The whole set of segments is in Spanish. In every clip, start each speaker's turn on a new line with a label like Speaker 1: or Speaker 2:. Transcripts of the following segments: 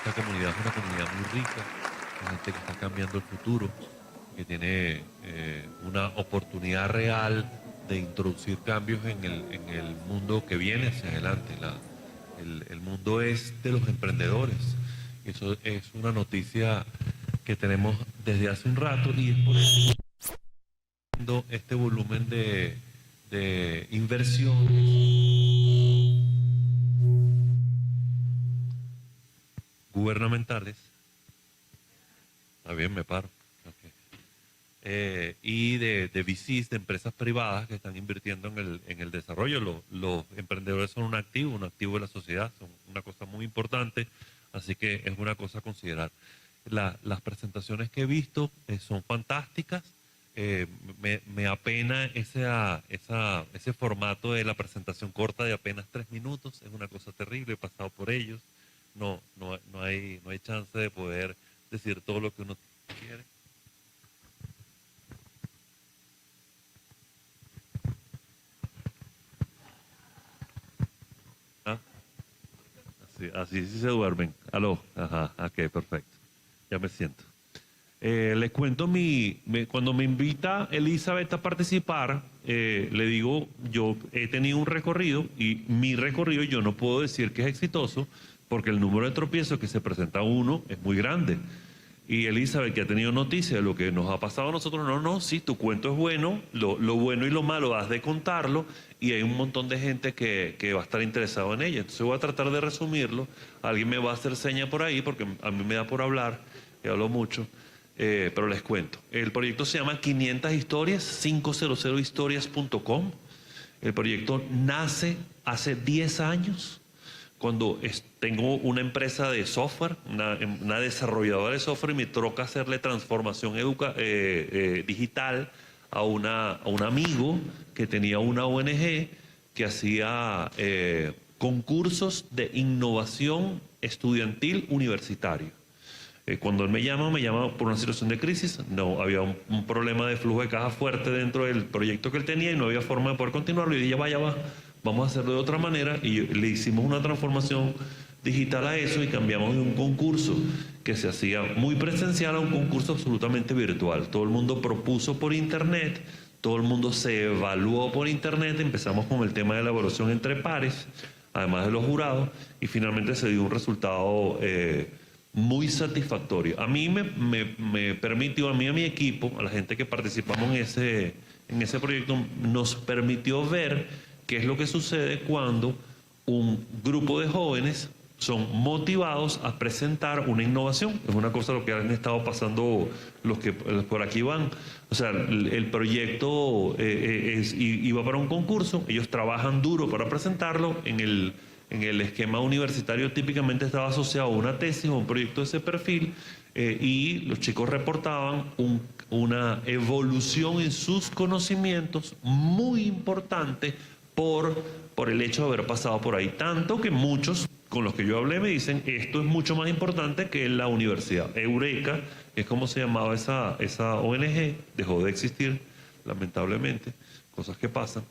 Speaker 1: esta comunidad es una comunidad muy rica, de gente que está cambiando el futuro, que tiene una oportunidad real de introducir cambios en el mundo que viene hacia adelante. El mundo es de los emprendedores. Eso es una noticia que tenemos desde hace un rato y es por eso que estamos viendo este volumen de inversiones gubernamentales. Está bien, me paro. Ok. Y de VCs, de empresas privadas que están invirtiendo en el desarrollo. Los emprendedores son un activo de la sociedad, son una cosa muy importante, así que es una cosa a considerar. Las presentaciones que he visto son fantásticas. Me apena ese formato de la presentación corta de apenas 3 minutos, es una cosa terrible, he pasado por ellos. No hay chance de poder decir todo lo que uno quiere. ¿Ah? Así sí se duermen. Aló, ajá, ok, perfecto. Ya me siento. Les cuento cuando me invita Elizabeth a participar, le digo, yo he tenido un recorrido y mi recorrido yo no puedo decir que es exitoso porque el número de tropiezos que se presenta a uno es muy grande. Y Elizabeth, que ha tenido noticia de lo que nos ha pasado a nosotros, no, sí, tu cuento es bueno, lo bueno y lo malo has de contarlo y hay un montón de gente que va a estar interesado en ella. Entonces voy a tratar de resumirlo. Alguien me va a hacer seña por ahí porque a mí me da por hablar, y hablo mucho. Pero les cuento. El proyecto se llama 500 historias, 500historias.com. El proyecto nace hace 10 años, cuando tengo una empresa de software, una desarrolladora de software, y me toca hacerle transformación digital a un amigo que tenía una ONG que hacía concursos de innovación estudiantil universitario. Cuando él me llama por una situación de crisis. No, había un problema de flujo de caja fuerte dentro del proyecto que él tenía y no había forma de poder continuarlo. Y dije, vaya, va, vamos a hacerlo de otra manera. Y le hicimos una transformación digital a eso y cambiamos de un concurso que se hacía muy presencial a un concurso absolutamente virtual. Todo el mundo propuso por internet, todo el mundo se evaluó por internet. Empezamos con el tema de la evaluación entre pares, además de los jurados, y finalmente se dio un resultado muy satisfactorio. A mí me permitió, a mí y a mi equipo, a la gente que participamos en ese proyecto, nos permitió ver qué es lo que sucede cuando un grupo de jóvenes son motivados a presentar una innovación. Es una cosa lo que han estado pasando los que por aquí van. O sea, el proyecto iba para un concurso, ellos trabajan duro para presentarlo. En el esquema universitario típicamente estaba asociado a una tesis o un proyecto de ese perfil, y los chicos reportaban una evolución en sus conocimientos muy importante por el hecho de haber pasado por ahí. Tanto que muchos con los que yo hablé me dicen, esto es mucho más importante que la universidad. Eureka, es como se llamaba esa ONG, dejó de existir, lamentablemente, cosas que pasan.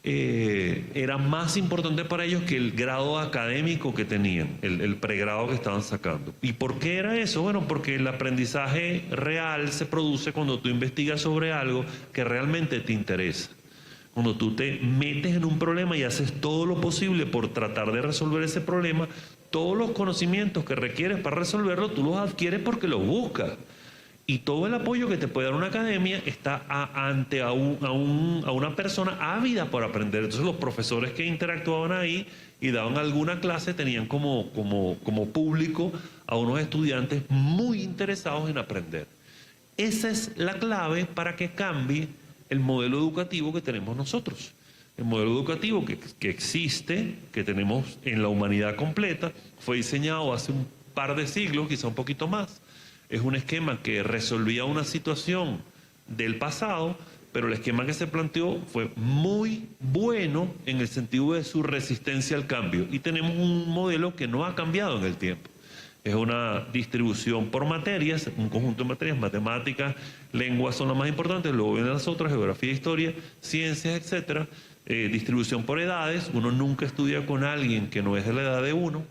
Speaker 1: Era más importante para ellos que el grado académico que tenían, el pregrado que estaban sacando. ¿Y por qué era eso? Bueno, porque el aprendizaje real se produce cuando tú investigas sobre algo que realmente te interesa. Cuando tú te metes en un problema y haces todo lo posible por tratar de resolver ese problema, todos los conocimientos que requieres para resolverlo, tú los adquieres porque los buscas. Y todo el apoyo que te puede dar una academia está ante a una persona ávida por aprender. Entonces los profesores que interactuaban ahí y daban alguna clase tenían como público a unos estudiantes muy interesados en aprender. Esa es la clave para que cambie el modelo educativo que tenemos nosotros. El modelo educativo que existe, que tenemos en la humanidad completa, fue diseñado hace un par de siglos, quizá un poquito más. Es un esquema que resolvía una situación del pasado, pero el esquema que se planteó fue muy bueno en el sentido de su resistencia al cambio. Y tenemos un modelo que no ha cambiado en el tiempo. Es una distribución por materias, un conjunto de materias, matemáticas, lenguas son las más importantes, luego vienen las otras, geografía, historia, ciencias, etcétera. Distribución por edades, uno nunca estudia con alguien que no es de la edad de uno.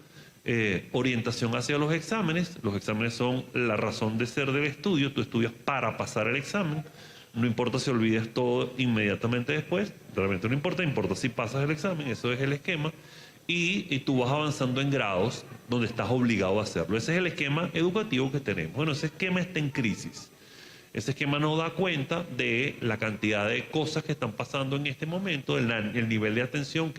Speaker 1: orientación hacia los exámenes. Los exámenes son la razón de ser del estudio. Tú estudias para pasar el examen. No importa si olvides todo inmediatamente después, realmente no importa, importa si pasas el examen, eso es el esquema. Y tú vas avanzando en grados donde estás obligado a hacerlo. Ese es el esquema educativo que tenemos. Bueno, ese esquema está en crisis. Ese esquema no da cuenta de la cantidad de cosas que están pasando en este momento, el nivel de atención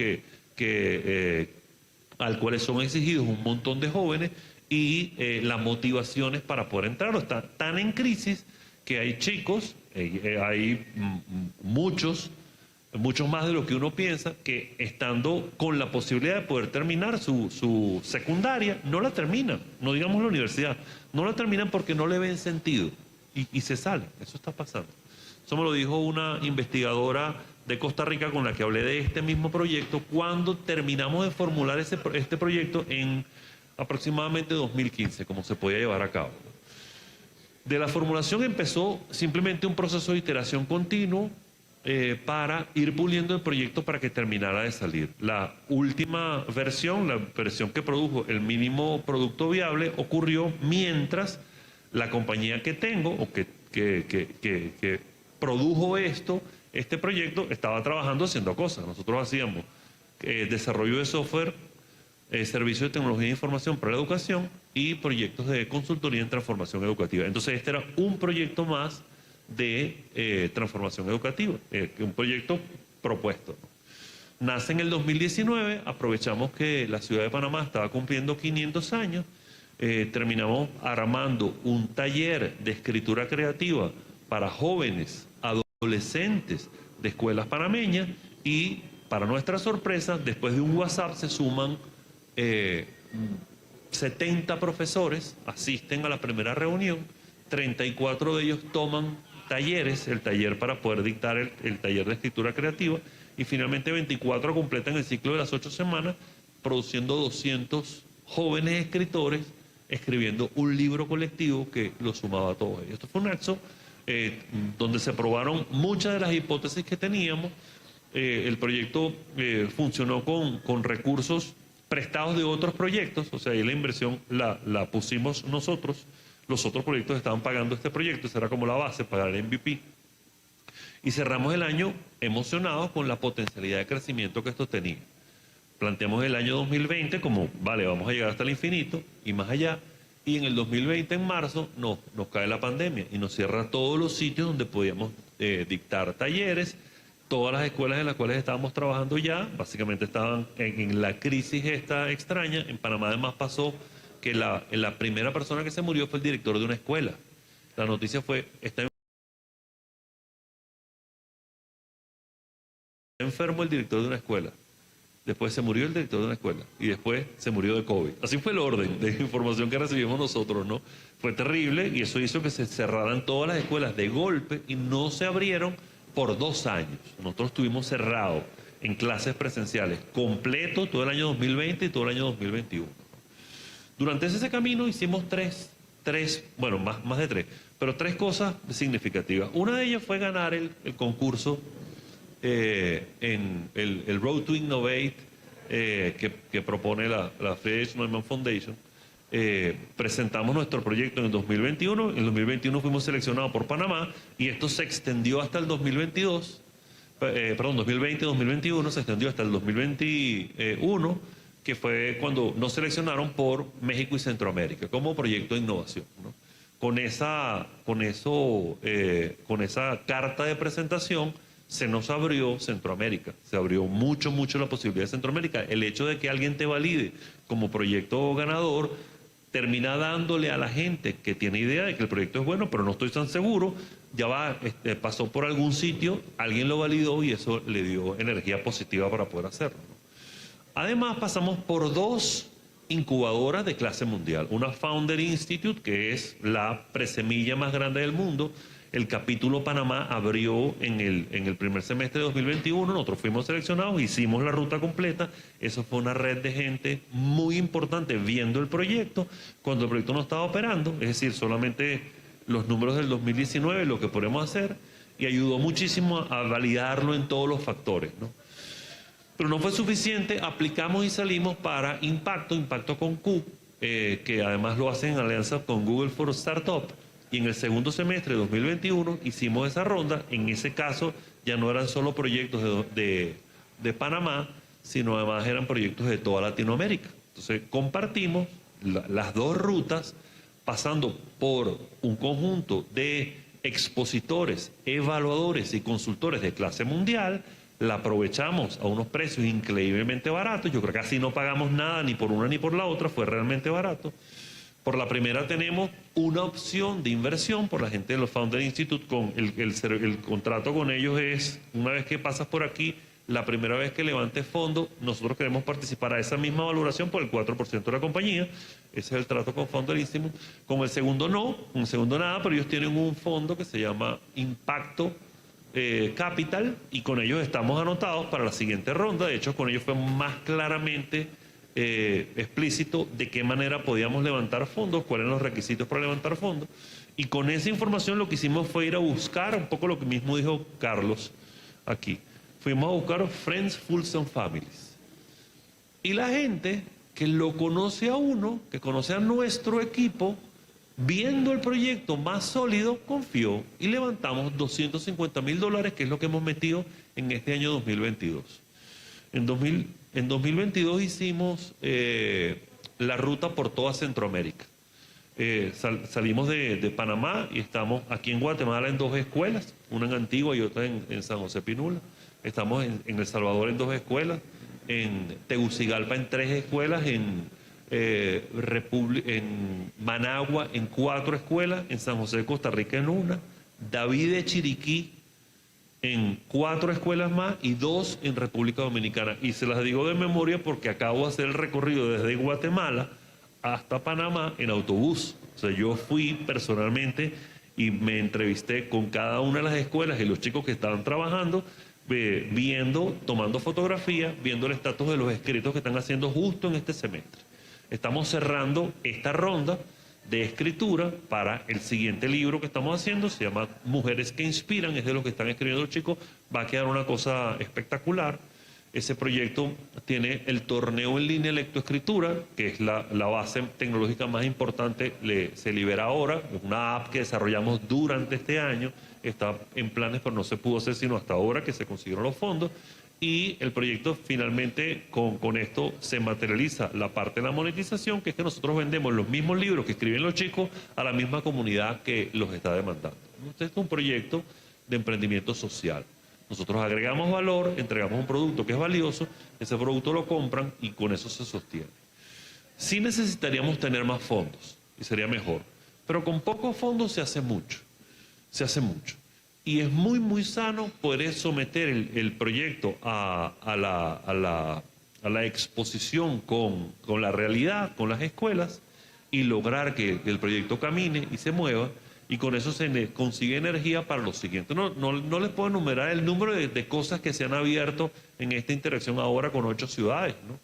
Speaker 1: al cual son exigidos un montón de jóvenes y las motivaciones para poder entrar. Está tan en crisis que hay chicos, hay muchos más de lo que uno piensa, que estando con la posibilidad de poder terminar su secundaria, no la terminan, no digamos la universidad, no la terminan porque no le ven sentido y se salen. Eso está pasando. Eso me lo dijo una investigadora de Costa Rica con la que hablé de este mismo proyecto cuando terminamos de formular este proyecto en aproximadamente 2015, cómo se podía llevar a cabo. De la formulación empezó simplemente un proceso de iteración continuo para ir puliendo el proyecto para que terminara de salir. La última versión, la versión que produjo el mínimo producto viable, ocurrió mientras la compañía que tengo o que produjo este proyecto estaba trabajando haciendo cosas. Nosotros hacíamos desarrollo de software, servicios de tecnología de información para la educación y proyectos de consultoría en transformación educativa. Entonces este era un proyecto más de transformación educativa, un proyecto propuesto. Nace en el 2019, aprovechamos que la ciudad de Panamá estaba cumpliendo 500 años, terminamos armando un taller de escritura creativa para jóvenes, adolescentes de escuelas panameñas y, para nuestra sorpresa, después de un WhatsApp se suman 70 profesores, asisten a la primera reunión, 34 de ellos toman talleres, el taller para poder dictar el taller de escritura creativa, y finalmente 24 completan el ciclo de las 8 semanas, produciendo 200 jóvenes escritores, escribiendo un libro colectivo que los sumaba a todos ellos. Esto fue un nexo donde se probaron muchas de las hipótesis que teníamos. El proyecto funcionó con recursos prestados de otros proyectos, o sea, ahí la inversión la pusimos nosotros. Los otros proyectos estaban pagando este proyecto, esa era como la base, pagar el MVP. Y cerramos el año emocionados con la potencialidad de crecimiento que esto tenía. Planteamos el año 2020 como, vale, vamos a llegar hasta el infinito y más allá. Y en el 2020, en marzo, nos cae la pandemia y nos cierra todos los sitios donde podíamos dictar talleres. Todas las escuelas en las cuales estábamos trabajando ya, básicamente estaban en la crisis esta extraña. En Panamá además pasó que la primera persona que se murió fue el director de una escuela. La noticia fue, está enfermo el director de una escuela. Después se murió el director de una escuela y después se murió de COVID. Así fue el orden de información que recibimos nosotros, ¿no? Fue terrible y eso hizo que se cerraran todas las escuelas de golpe y no se abrieron por 2 años. Nosotros estuvimos cerrados en clases presenciales, completo todo el año 2020 y todo el año 2021. Durante ese camino hicimos tres, bueno, más de tres, pero 3 cosas significativas. Una de ellas fue ganar el concurso en el Road to Innovate que propone la Friedrich Naumann Foundation. Presentamos nuestro proyecto en el 2021, en el 2021 fuimos seleccionados por Panamá y esto se extendió hasta el 2022, 2020-2021, se extendió hasta el 2021, que fue cuando nos seleccionaron por México y Centroamérica como proyecto de innovación, ¿no? Con esa carta de presentación se nos abrió Centroamérica, se abrió mucho la posibilidad de Centroamérica. El hecho de que alguien te valide como proyecto ganador termina dándole a la gente que tiene idea de que el proyecto es bueno, pero no estoy tan seguro, ya pasó por algún sitio, alguien lo validó y eso le dio energía positiva para poder hacerlo, ¿no? Además pasamos por 2 incubadoras de clase mundial, una Founder Institute, que es la presemilla más grande del mundo. El capítulo Panamá abrió en el primer semestre de 2021, nosotros fuimos seleccionados, hicimos la ruta completa, eso fue una red de gente muy importante viendo el proyecto, cuando el proyecto no estaba operando, es decir, solamente los números del 2019, lo que podemos hacer, y ayudó muchísimo a validarlo en todos los factores, ¿no? Pero no fue suficiente, aplicamos y salimos para Impacto, Impacto con Q, que además lo hacen en alianza con Google for Startup. Y en el segundo semestre de 2021 hicimos esa ronda. En ese caso ya no eran solo proyectos de Panamá, sino además eran proyectos de toda Latinoamérica. Entonces compartimos las dos rutas, pasando por un conjunto de expositores, evaluadores y consultores de clase mundial. La aprovechamos a unos precios increíblemente baratos. Yo creo que así no pagamos nada ni por una ni por la otra, fue realmente barato. Por la primera tenemos una opción de inversión por la gente de los Founder Institute. El contrato con ellos es, una vez que pasas por aquí, la primera vez que levantes fondo, nosotros queremos participar a esa misma valoración por el 4% de la compañía. Ese es el trato con Founder Institute. Con el segundo no, con el segundo nada, pero ellos tienen un fondo que se llama Impacto Capital, y con ellos estamos anotados para la siguiente ronda. De hecho, con ellos fue más claramente explícito de qué manera podíamos levantar fondos, cuáles eran los requisitos para levantar fondos. Y con esa información lo que hicimos fue ir a buscar un poco lo que mismo dijo Carlos aquí. Fuimos a buscar Friends, Fools and Families. Y la gente que lo conoce a uno, que conoce a nuestro equipo, viendo el proyecto más sólido, confió y levantamos $250.000, que es lo que hemos metido en este año 2022. En 2022 hicimos la ruta por toda Centroamérica. Salimos de Panamá y estamos aquí en Guatemala en 2 escuelas, una en Antigua y otra en San José Pinula. Estamos en El Salvador en 2 escuelas, en Tegucigalpa en 3 escuelas, en Managua en 4 escuelas, en San José de Costa Rica en 1, David de Chiriquí en 4 escuelas más y 2 en República Dominicana. Y se las digo de memoria porque acabo de hacer el recorrido desde Guatemala hasta Panamá en autobús. O sea, yo fui personalmente y me entrevisté con cada una de las escuelas y los chicos que estaban trabajando, viendo, tomando fotografías, viendo el estatus de los escritos que están haciendo justo en este semestre. Estamos cerrando esta ronda de escritura para el siguiente libro que estamos haciendo. Se llama Mujeres que Inspiran, es de lo que están escribiendo los chicos. Va a quedar una cosa espectacular. Ese proyecto tiene el torneo en línea de lectoescritura, que es la base tecnológica más importante, se libera ahora. Es una app que desarrollamos durante este año, está en planes, pero no se pudo hacer sino hasta ahora que se consiguieron los fondos. Y el proyecto finalmente con esto se materializa la parte de la monetización, que es que nosotros vendemos los mismos libros que escriben los chicos a la misma comunidad que los está demandando. Este es un proyecto de emprendimiento social. Nosotros agregamos valor, entregamos un producto que es valioso, ese producto lo compran y con eso se sostiene. Sí necesitaríamos tener más fondos y sería mejor, pero con pocos fondos se hace mucho, se hace mucho. Y es muy, muy sano poder someter el proyecto a la exposición con la realidad, con las escuelas, y lograr que el proyecto camine y se mueva, y con eso se consigue energía para lo siguiente. No les puedo enumerar el número de cosas que se han abierto en esta interacción ahora con 8 ciudades, ¿no?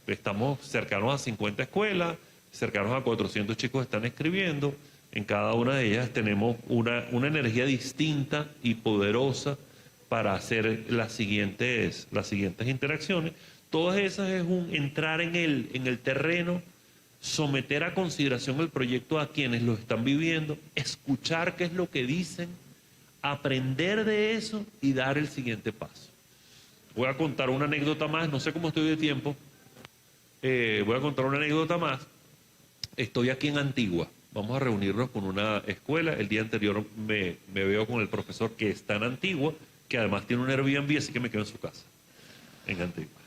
Speaker 1: Estamos cercanos a 50 escuelas, cercanos a 400 chicos que están escribiendo. En cada una de ellas tenemos una energía distinta y poderosa para hacer las siguientes interacciones. Todas esas es entrar en el terreno, someter a consideración el proyecto a quienes lo están viviendo, escuchar qué es lo que dicen, aprender de eso y dar el siguiente paso. Voy a contar una anécdota más, no sé cómo estoy de tiempo, voy a contar una anécdota más. Estoy aquí en Antigua. Vamos a reunirnos con una escuela. El día anterior me veo con el profesor que está en Antigua, que además tiene un Airbnb, así que me quedo en su casa, en Antigua.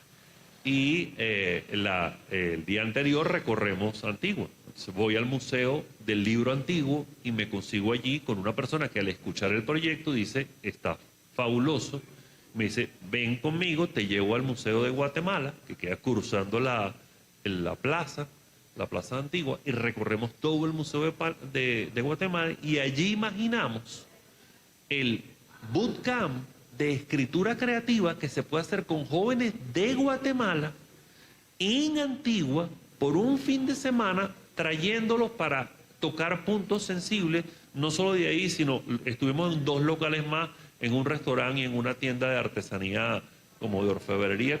Speaker 1: Y el día anterior recorremos Antigua. Entonces voy al Museo del Libro Antiguo y me consigo allí con una persona que al escuchar el proyecto dice, está fabuloso. Me dice, ven conmigo, te llevo al Museo de Guatemala, que queda cruzando la plaza Antigua, y recorremos todo el Museo de Guatemala, y allí imaginamos el bootcamp de escritura creativa que se puede hacer con jóvenes de Guatemala en Antigua por un fin de semana, trayéndolos para tocar puntos sensibles, no solo de ahí, sino estuvimos en 2 locales más, en un restaurante y en una tienda de artesanía como de orfebrería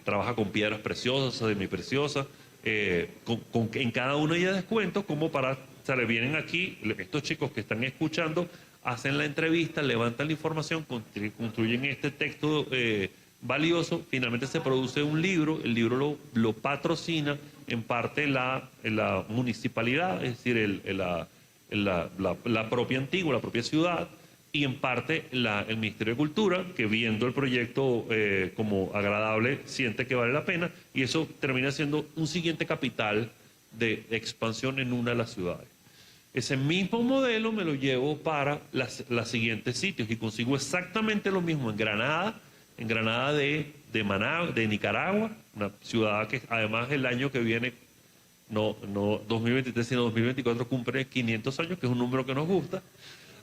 Speaker 1: trabaja con piedras preciosas, semipreciosas, en cada una de ellas descuentos, como para, o sea, le vienen aquí, estos chicos que están escuchando, hacen la entrevista, levantan la información, construyen este texto valioso, finalmente se produce un libro, el libro lo patrocina en parte la municipalidad, es decir, la propia Antigua, la propia ciudad, y en parte el Ministerio de Cultura, que viendo el proyecto como agradable, siente que vale la pena, y eso termina siendo un siguiente capital de expansión en una de las ciudades. Ese mismo modelo me lo llevo para los siguientes sitios y consigo exactamente lo mismo en Granada de Nicaragua, una ciudad que además el año que viene, no 2023, sino 2024, cumple 500 años, que es un número que nos gusta.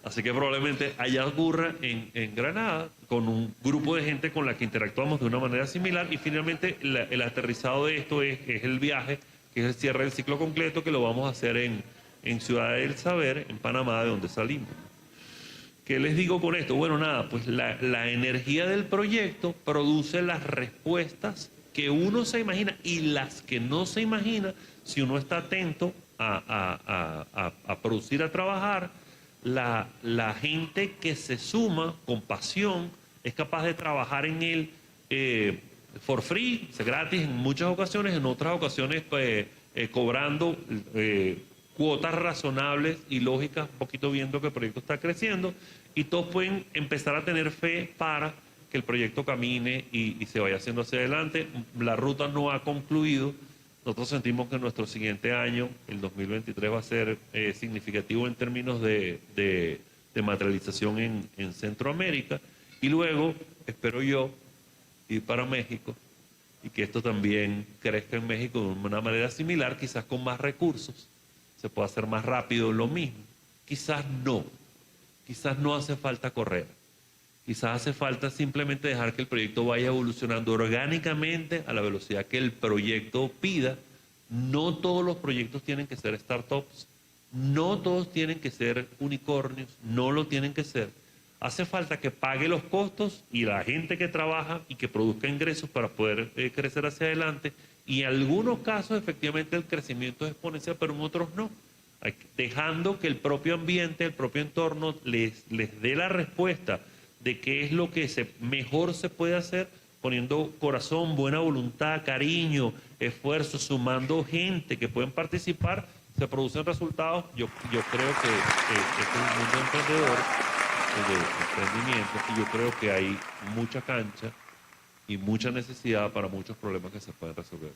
Speaker 1: Así que probablemente allá ocurra en Granada, con un grupo de gente con la que interactuamos de una manera similar. Y finalmente el aterrizado de esto es el viaje, que es el cierre del ciclo completo, que lo vamos a hacer en Ciudad del Saber, en Panamá, de donde salimos. ¿Qué les digo con esto? Bueno, nada, pues la energía del proyecto produce las respuestas que uno se imagina y las que no se imagina si uno está atento a producir, a trabajar. La gente que se suma con pasión es capaz de trabajar en él for free, es gratis en muchas ocasiones, en otras ocasiones cobrando cuotas razonables y lógicas, un poquito viendo que el proyecto está creciendo, y todos pueden empezar a tener fe para que el proyecto camine y se vaya haciendo hacia adelante. La ruta no ha concluido. Nosotros sentimos que nuestro siguiente año, el 2023, va a ser significativo en términos de materialización en Centroamérica. Y luego, espero yo, ir para México y que esto también crezca en México de una manera similar, quizás con más recursos. Se puede hacer más rápido lo mismo. Quizás no hace falta correr. Quizás hace falta simplemente dejar que el proyecto vaya evolucionando orgánicamente a la velocidad que el proyecto pida. No todos los proyectos tienen que ser startups, no todos tienen que ser unicornios, no lo tienen que ser. Hace falta que pague los costos y la gente que trabaja y que produzca ingresos para poder crecer hacia adelante. Y en algunos casos efectivamente el crecimiento es exponencial, pero en otros no. Dejando que el propio ambiente, el propio entorno les dé la respuesta de qué es lo que mejor se puede hacer, poniendo corazón, buena voluntad, cariño, esfuerzo, sumando gente que pueden participar, se producen resultados. Yo creo que este es un mundo emprendedor, de emprendimiento, y yo creo que hay mucha cancha y mucha necesidad para muchos problemas que se pueden resolver.